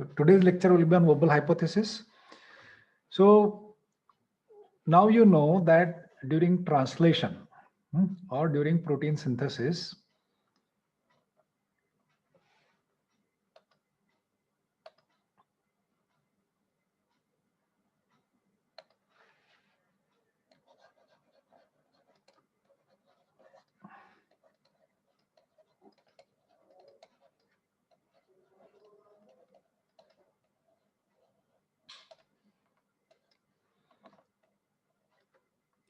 So today's lecture will be on Wobble hypothesis. So now you know that during translation or during protein synthesis,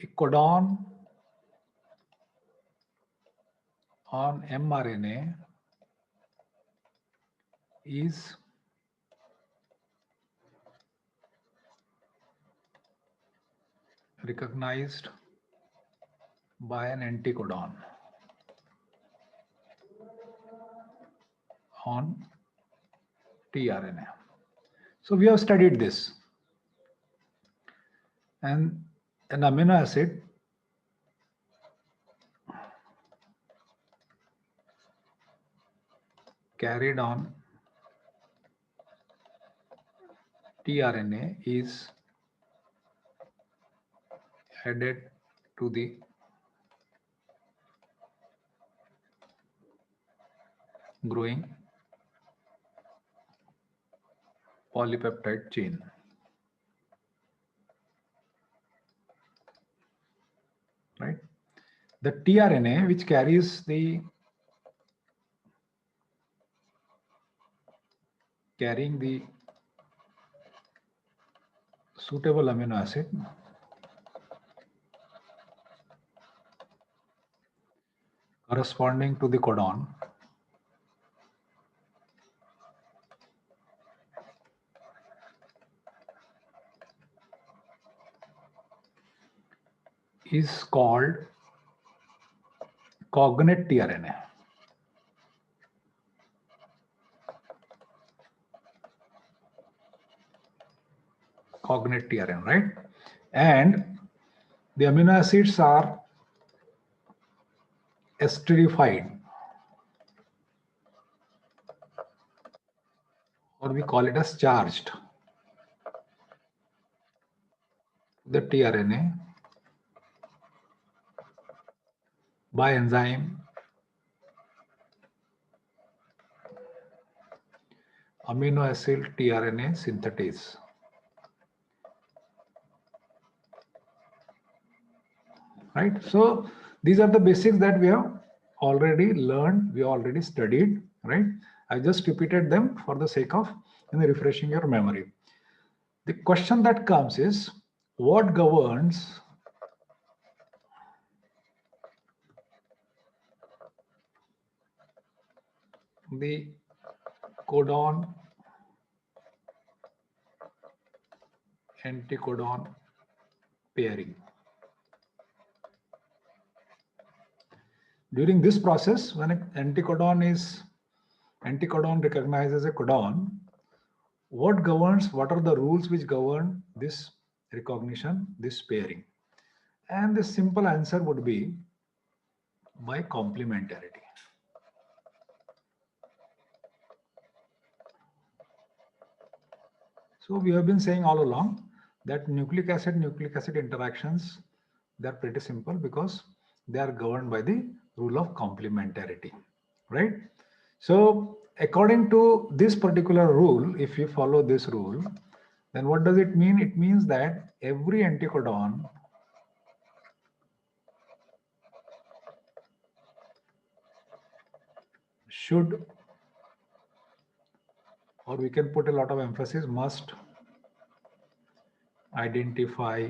a codon on mRNA is recognized by an anticodon on tRNA. So we have studied this, and an amino acid carried on tRNA is added to the growing polypeptide chain. Right? The tRNA, which carries the suitable amino acid, corresponding to the codon, is called cognate tRNA. Cognate tRNA, right? And the amino acids are esterified, or we call it as charged. The tRNA by enzyme amino acid tRNA synthetase. Right? So these are the basics that we have already learned, we already studied, right? I just repeated them for the sake of refreshing your memory. The question that comes is, what governs the codon-anticodon pairing? During this process, when an anticodon recognizes a codon, what are the rules which govern this recognition, this pairing? And the simple answer would be by complementarity. So we have been saying all along that nucleic acid interactions, they're pretty simple because they are governed by the rule of complementarity, right? So according to this particular rule, if you follow this rule, then what does it mean? It means that every anticodon should, or we can put a lot of emphasis, must identify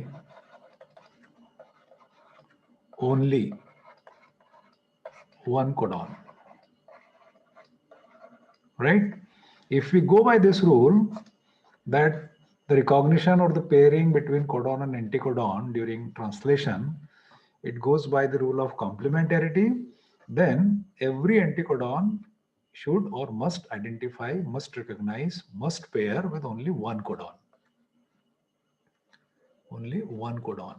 only one codon, right? If we go by this rule, that the recognition or the pairing between codon and anticodon during translation, it goes by the rule of complementarity, then every anticodon should or must identify, must recognize, must pair with only one codon. Only one codon,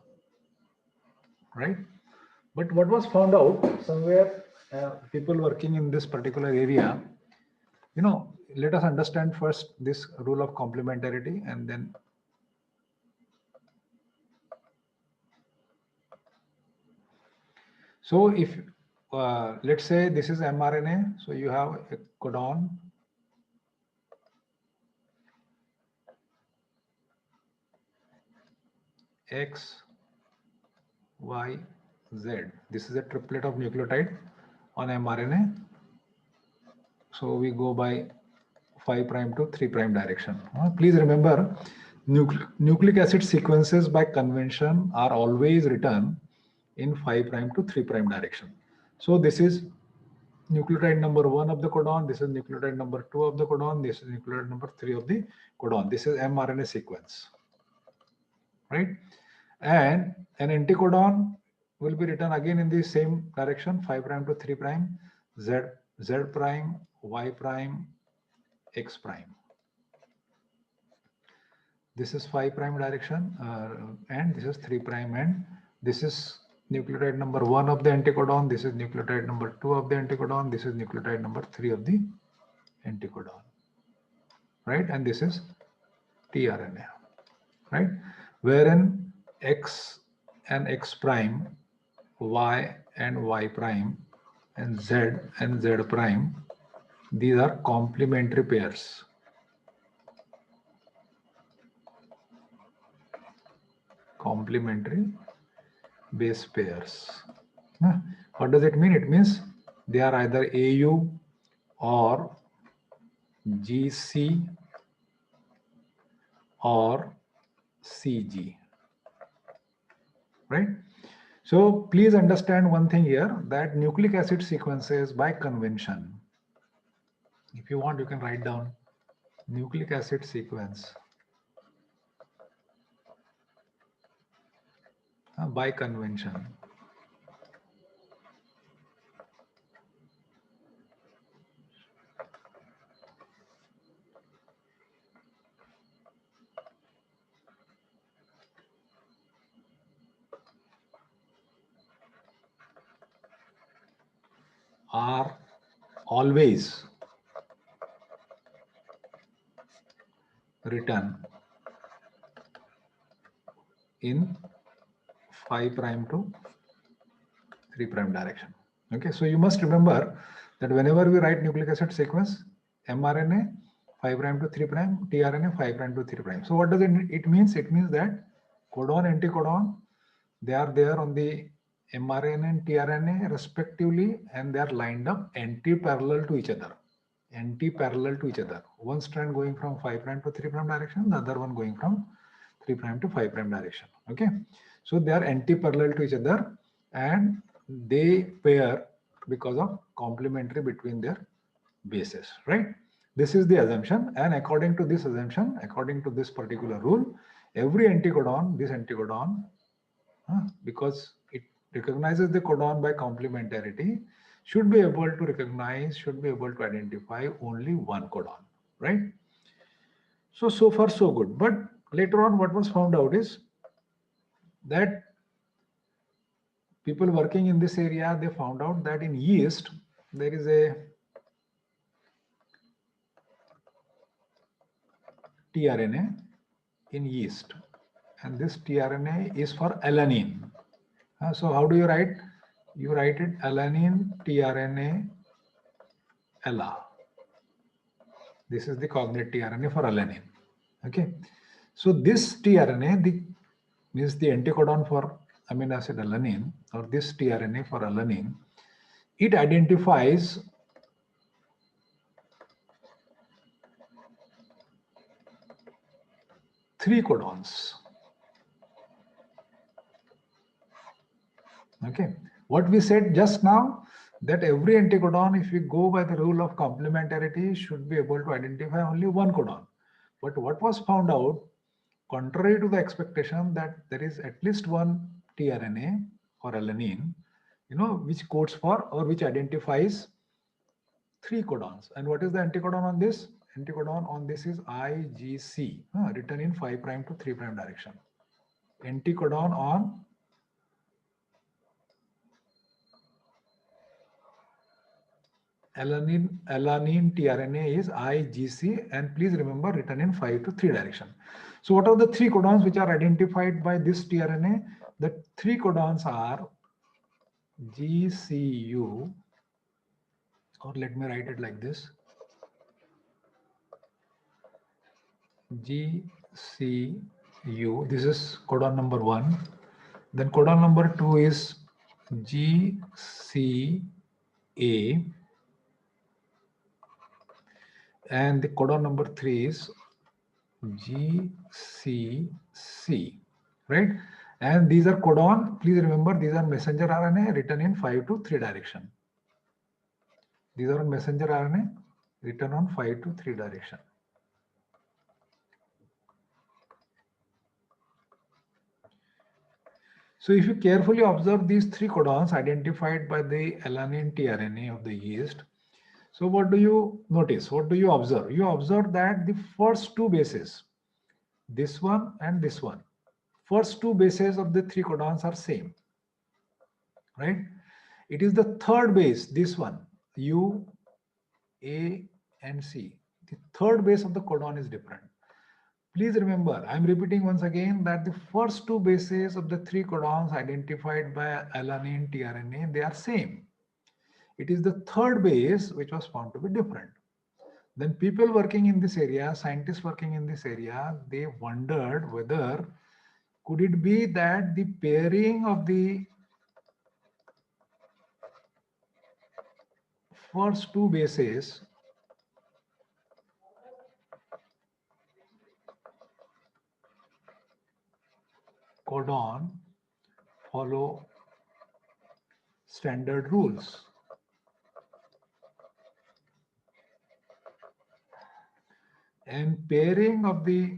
right? But what was found out somewhere, people working in this particular area, let us understand first this rule of complementarity, and then so if let's say this is mRNA, so you have a codon, X, Y, Z. This is a triplet of nucleotide on mRNA. So we go by 5' to 3' direction. Please remember, nucleic acid sequences by convention are always written in 5' to 3' direction. So this is nucleotide number 1 of the codon, this is nucleotide number 2 of the codon, this is nucleotide number 3 of the codon. This is mRNA sequence, right? And an anticodon will be written again in the same direction, 5' to 3', Z, Z prime, Y prime, X prime. This is 5' direction, and this is 3', and this is nucleotide number 1 of the anticodon, this is nucleotide number 2 of the anticodon, this is nucleotide number 3 of the anticodon, right? And this is tRNA, right? Wherein X and X prime, Y and Y prime, and Z and Z prime, these are complementary pairs. Complementary base pairs. What does it mean? It means they are either AU or GC or CG, right? So please understand one thing here, that nucleic acid sequences by convention, if you want you can write down nucleic acid sequence by convention are always written in 5' to 3' direction. Okay, so you must remember that whenever we write nucleic acid sequence, mRNA 5' to 3', tRNA 5' to 3'. So what does it means? It means that codon, anticodon, they are there on the mRNA and tRNA respectively, and they are lined up anti-parallel to each other. Anti-parallel to each other. One strand going from 5' to 3' direction, the other one going from 3' to 5' direction. Okay, so they are anti-parallel to each other, and they pair because of complementary between their bases, right? This is the assumption, and according to this assumption, according to this particular rule, every anticodon, this anticodon, because it recognizes the codon by complementarity, should be able to recognize, should be able to identify only one codon, right? So far so good. But later on, what was found out is that people working in this area, they found out that in yeast, there is a tRNA in yeast, and this tRNA is for alanine. So how do you write? You write it alanine tRNA Ella. This is the cognate tRNA for alanine. Okay, so this tRNA means the anticodon for amino acid alanine, or this tRNA for alanine. It identifies three codons. Okay, what we said just now, that every anticodon, if we go by the rule of complementarity, should be able to identify only one codon. But what was found out, contrary to the expectation, that there is at least one tRNA for alanine, which codes for or which identifies three codons. And what is the anticodon on this? Anticodon on this is IGC, written in 5' to 3' direction. Anticodon on alanine tRNA is IGC, and please remember written in 5 to 3 direction. So what are the 3 codons which are identified by this tRNA? The 3 codons are GCU, or let me write it like this, GCU. This is codon number 1. Then codon number 2 is GCA, and the codon number 3 is GCC, right? And these are codon. Please remember, these are messenger RNA written in 5 to 3 direction. These are messenger RNA written on 5 to 3 direction. So if you carefully observe these 3 codons identified by the alanine tRNA of the yeast, so what do you notice? What do you observe? You observe that the first 2 bases, this one and this one, first 2 bases of the 3 codons are same, right? It is the third base, this one, U, A, and C. The third base of the codon is different. Please remember, I'm repeating once again that the first 2 bases of the 3 codons identified by alanine tRNA, they are same. It is the third base which was found to be different. Then people working in this area, scientists working in this area, they wondered whether could it be that the pairing of the first 2 bases codon follow standard rules. And pairing of the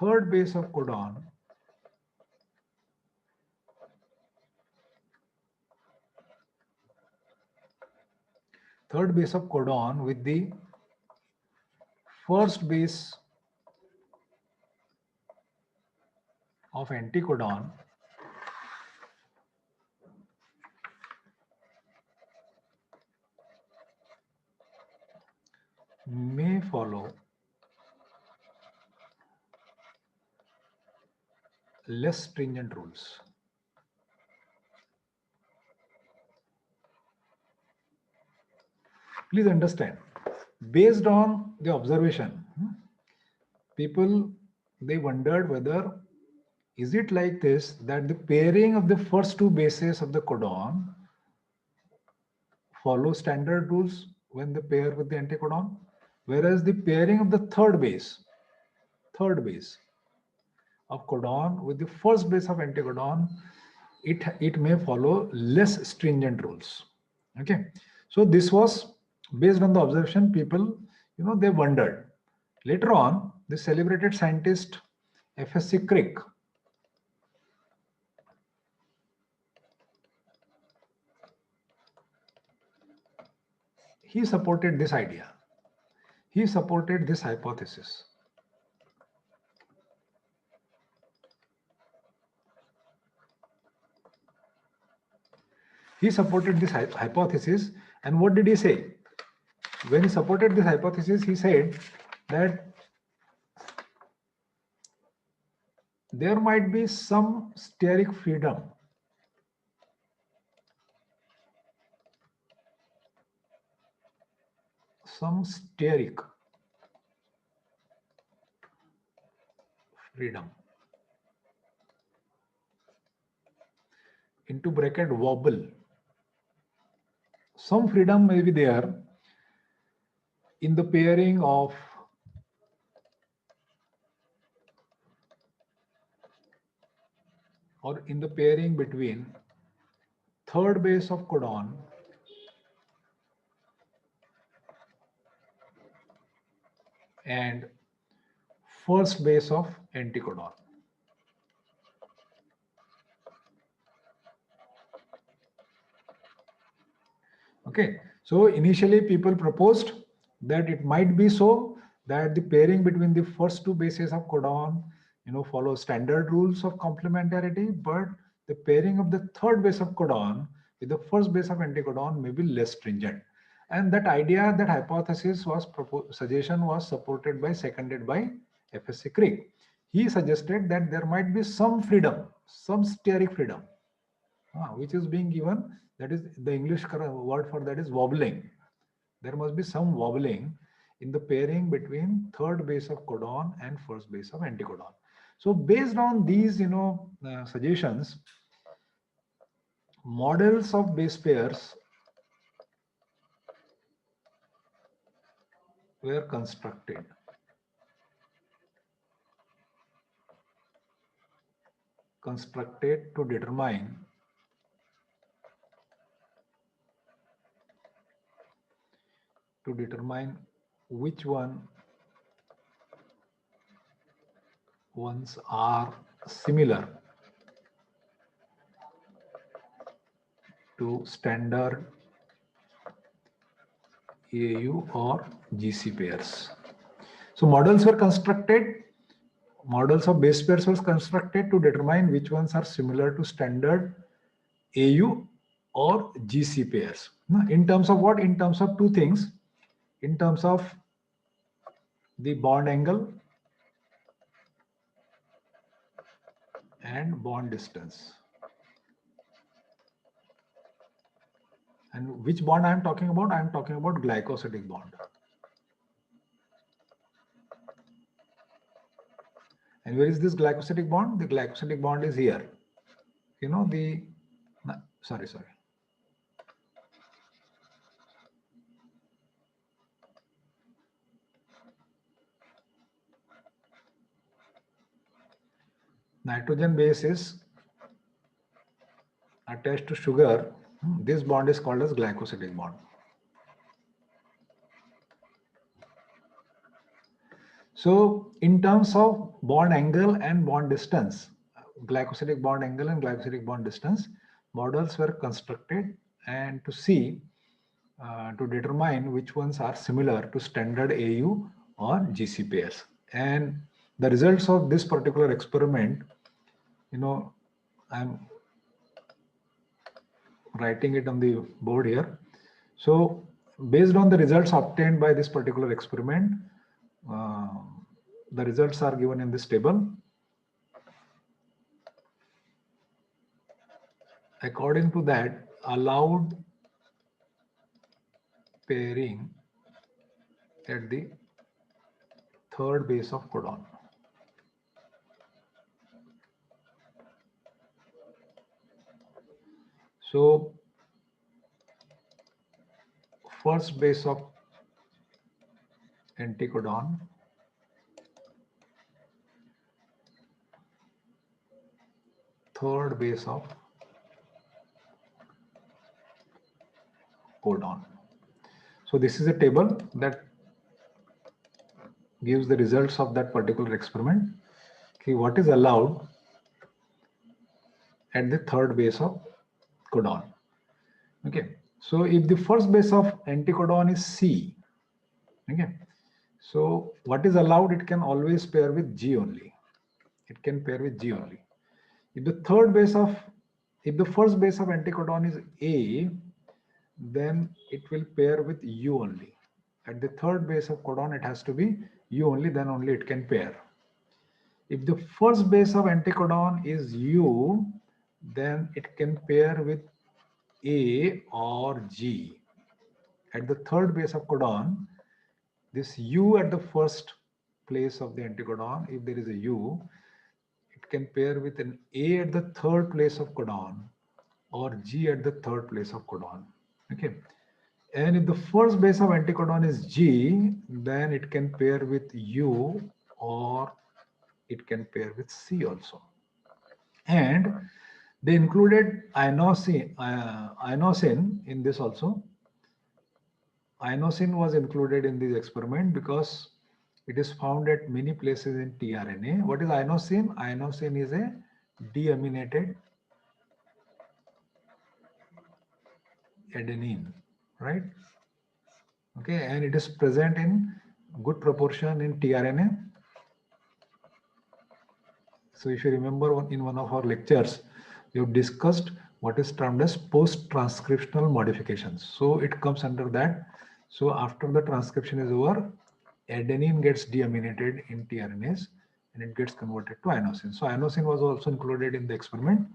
third base of codon with the first base of anticodon may follow less stringent rules. Please understand, based on the observation, people, they wondered whether is it like this that the pairing of the first 2 bases of the codon follow standard rules when they pair with the anticodon, whereas the pairing of the third base of codon with the first base of anticodon, it may follow less stringent rules. Okay, so this was based on the observation. People, they wondered. Later on, the celebrated scientist FSC Crick, he supported this idea. He supported this hypothesis. He supported this hypothesis, and what did he say? When he supported this hypothesis, he said that there might be some steric freedom into bracket wobble. Some freedom may be there in the pairing of between third base of codon and first base of anticodon. Okay, so initially people proposed that it might be so that the pairing between the first 2 bases of codon, follow standard rules of complementarity, but the pairing of the third base of codon with the first base of anticodon may be less stringent. And that idea, that hypothesis was suggestion was supported by, seconded by FSC Crick. He suggested that there might be some freedom, some steric freedom, which is being given. That is the English word for that is wobbling. There must be some wobbling in the pairing between third base of codon and first base of anticodon. So based on these, suggestions, models of base pairs were constructed. To determine which ones are similar to standard AU or GC pairs. So models were constructed, models of base pairs were constructed to determine which ones are similar to standard AU or GC pairs. In terms of what? In terms of two things. In terms of the bond angle and bond distance. And which bond I am talking about? I am talking about glycosidic bond. And where is this glycosidic bond? The glycosidic bond is here. Sorry. Nitrogen base is attached to sugar. This bond is called as glycosidic bond. So in terms of bond angle and bond distance, glycosidic bond angle and glycosidic bond distance, models were constructed and to see, to determine which ones are similar to standard AU or GC pairs. And the results of this particular experiment, I'm writing it on the board here. So based on the results obtained by this particular experiment, the results are given in this table. According to that, allowed pairing at the third base of codon. So first base of anticodon, third base of codon. So this is a table that gives the results of that particular experiment. Okay, what is allowed at the third base of codon? Okay, so if the first base of anticodon is C, okay, so what is allowed? It can always pair with G only. It can pair with G only. If the first base of anticodon is A, then it will pair with U only. At the third base of codon, it has to be U only, then only it can pair. If the first base of anticodon is U, then it can pair with A or G. At the third base of codon, this U at the first place of the anticodon, if there is a U, it can pair with an A at the third place of codon or G at the third place of codon. Okay. And if the first base of anticodon is G, then it can pair with U or it can pair with C also. And they included inosine in this also. Inosine was included in this experiment because it is found at many places in tRNA. What is inosine? Inosine is a deaminated adenine, right? Okay, and it is present in good proportion in tRNA. So if you remember in one of our lectures, You've discussed what is termed as post-transcriptional modifications. So it comes under that. So after the transcription is over, adenine gets deaminated in tRNAs and it gets converted to inosine. So inosine was also included in the experiment.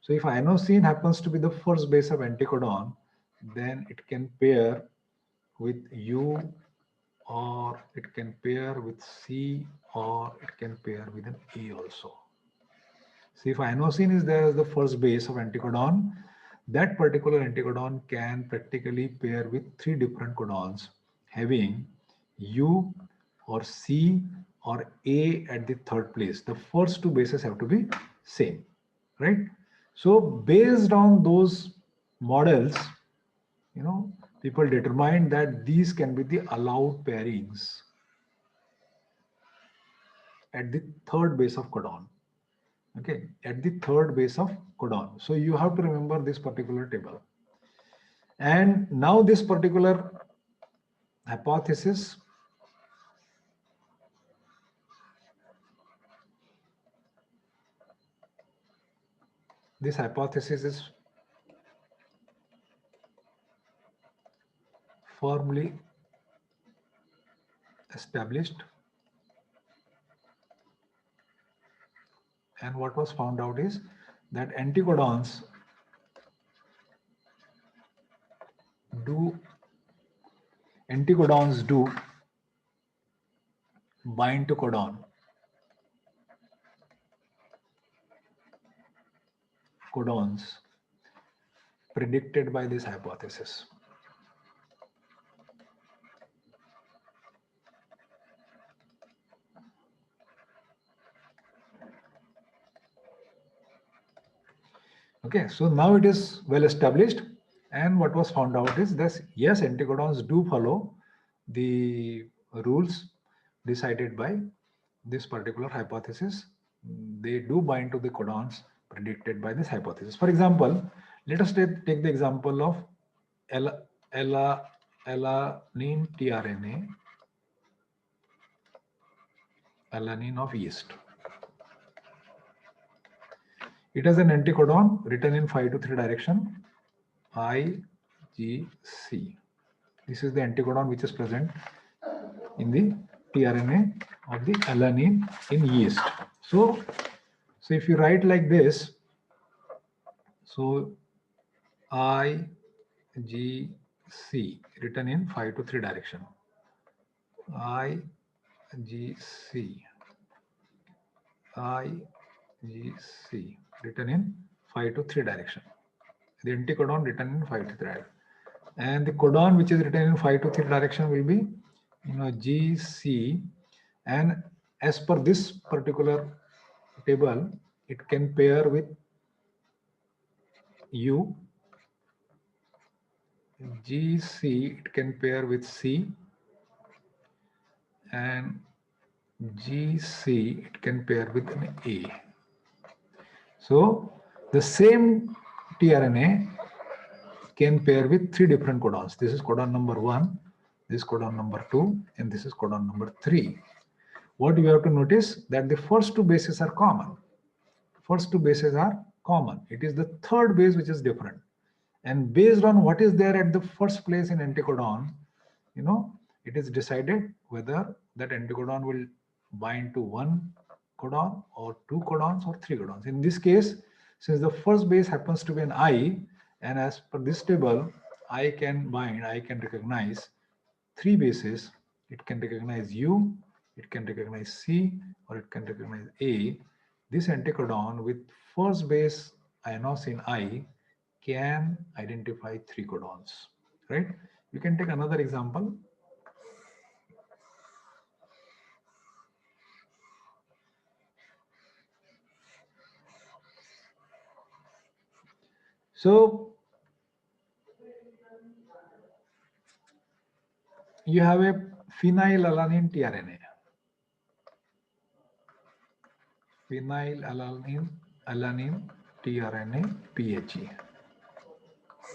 So if inosine happens to be the first base of anticodon, then it can pair with U, or it can pair with C, or it can pair with an A also. So if inosine is there as the first base of anticodon, that particular anticodon can practically pair with three different codons having U or C or A at the third place. The first two bases have to be same, right? So based on those models, people determined that these can be the allowed pairings at the third base of codon. Okay, at the third base of codon. So you have to remember this particular table. And now this particular hypothesis is firmly established, and what was found out is that anticodons do bind to codons predicted by this hypothesis. Okay, so now it is well established, and what was found out is that yes, anticodons do follow the rules decided by this particular hypothesis. They do bind to the codons predicted by this hypothesis. For example, let us take the example of alanine tRNA, alanine of yeast. It has an anticodon written in 5 to 3 direction, IGC. This is the anticodon which is present in the tRNA of the alanine in yeast. So if you write like this, so IGC written in 5 to 3 direction, IGC written in 5 to 3 direction. The anticodon written in 5 to 3 direction. And the codon which is written in 5 to 3 direction will be GC, and as per this particular table, it can pair with U, GC, it can pair with C, and GC, it can pair with an A. So the same tRNA can pair with three different codons. This is codon number 1, this is codon number 2, and this is codon number 3. What you have to notice that the first two bases are common. First two bases are common. It is the third base which is different. And based on what is there at the first place in anticodon, it is decided whether that anticodon will bind to one codon or two codons or three codons. In this case, since the first base happens to be an I, and as per this table, I can recognize three bases. It can recognize U, it can recognize C, or it can recognize A. This anticodon with first base inosine I can identify three codons, right? You can take another example. So you have a phenylalanine tRNA. Phenylalanine tRNA PHE.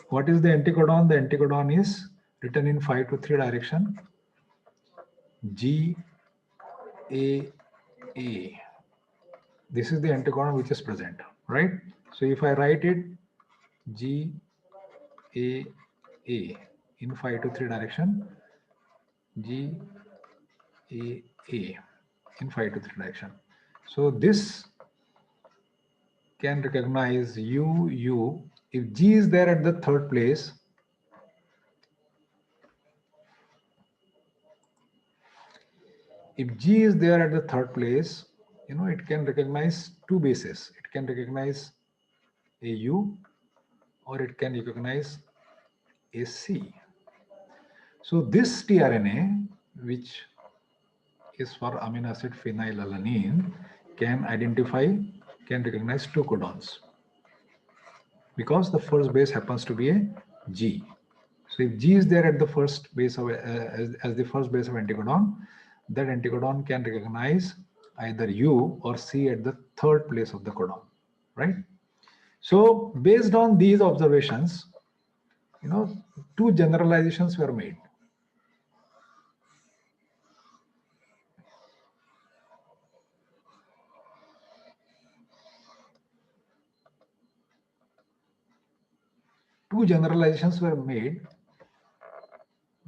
What is the anticodon? The anticodon is written in 5 to 3 direction, GAA. This is the anticodon which is present. right? So if I write it G A A in 5 to 3 direction, G A A in 5 to 3 direction. So this can recognize U U. If G is there at the third place, if G is there at the third place, it can recognize two bases. It can recognize a U or it can recognize a C. So this tRNA, which is for amino acid phenylalanine, can recognize two codons because the first base happens to be a G. So if G is there at the first base of as the first base of anticodon, that anticodon can recognize either U or C at the third place of the codon, right? So based on these observations, two generalizations were made. Two generalizations were made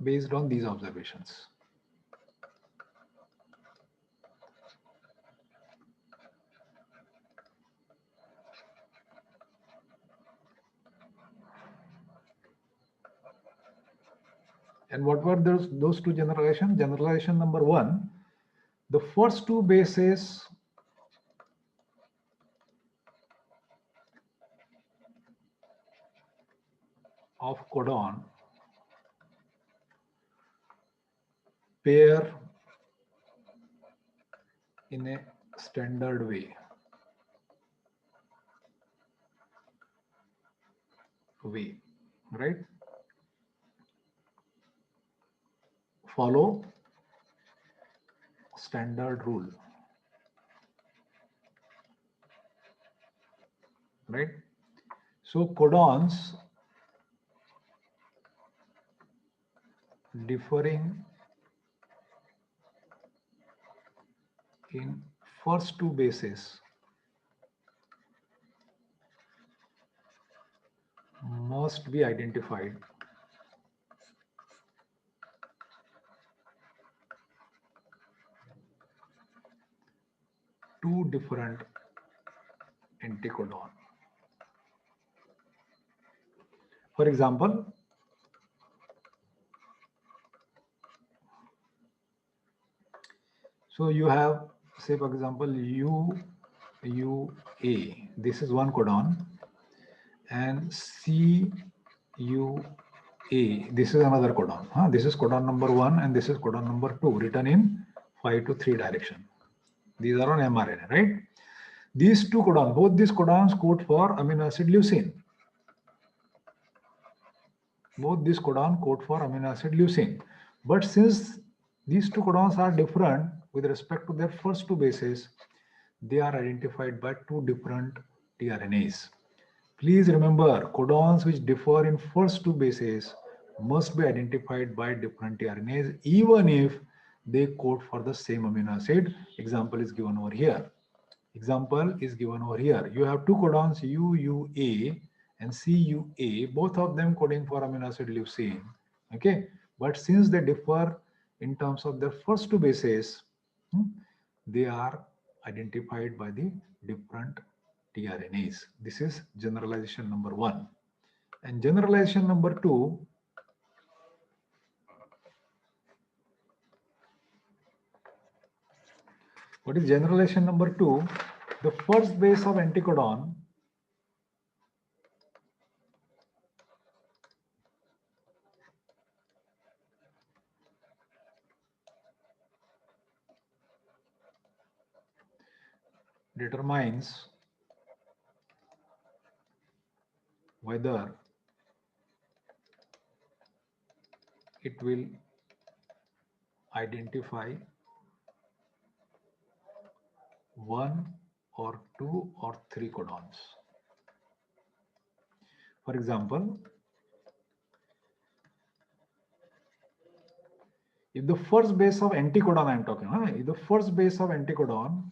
based on these observations. And what were those two generalizations? Generalization number one, the first two bases of codon pair in a standard way. Right? Follow standard rule. Right? So codons differing in first two bases must be identified two different anticodon. For example, so you have, say for example, UA, this is one codon, and CUA, this is another codon. This is codon number 1 and this is codon number 2, written in 5 to 3 direction. These are on mRNA, right? These two codons, both these codons code for amino acid leucine. Both these codons code for amino acid leucine. But since these two codons are different with respect to their first two bases, they are identified by two different tRNAs. Please remember, codons which differ in first two bases must be identified by different tRNAs, even if they code for the same amino acid. Example is given over here. You have two codons, UUA and CUA, both of them coding for amino acid leucine. Okay, but since they differ in terms of their first two bases, they are identified by the different tRNAs. This is generalization number one. And generalization number two, what is generalization number two? The first base of anticodon determines whether it will identify one or two or three codons. For example, if the first base of anticodon I am talking, if the first base of anticodon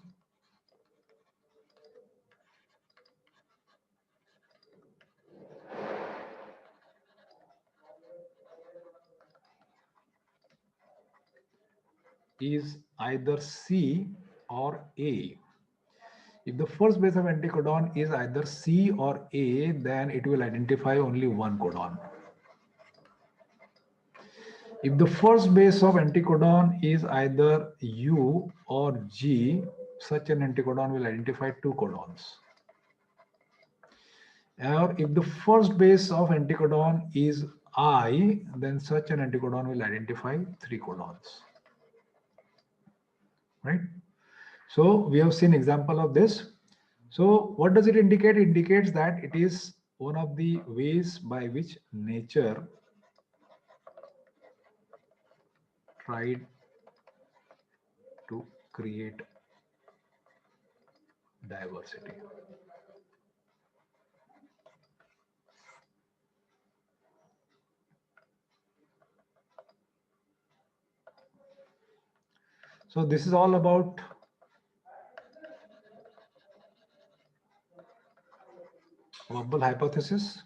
is either C or A. If the first base of anticodon is either C or A, then it will identify only one codon. If the first base of anticodon is either U or G, such an anticodon will identify two codons. Or if the first base of anticodon is I, then such an anticodon will identify three codons. Right? So we have seen example of this. So what does it indicate? It indicates that it is one of the ways by which nature tried to create diversity. So this is all about Wobble hypothesis.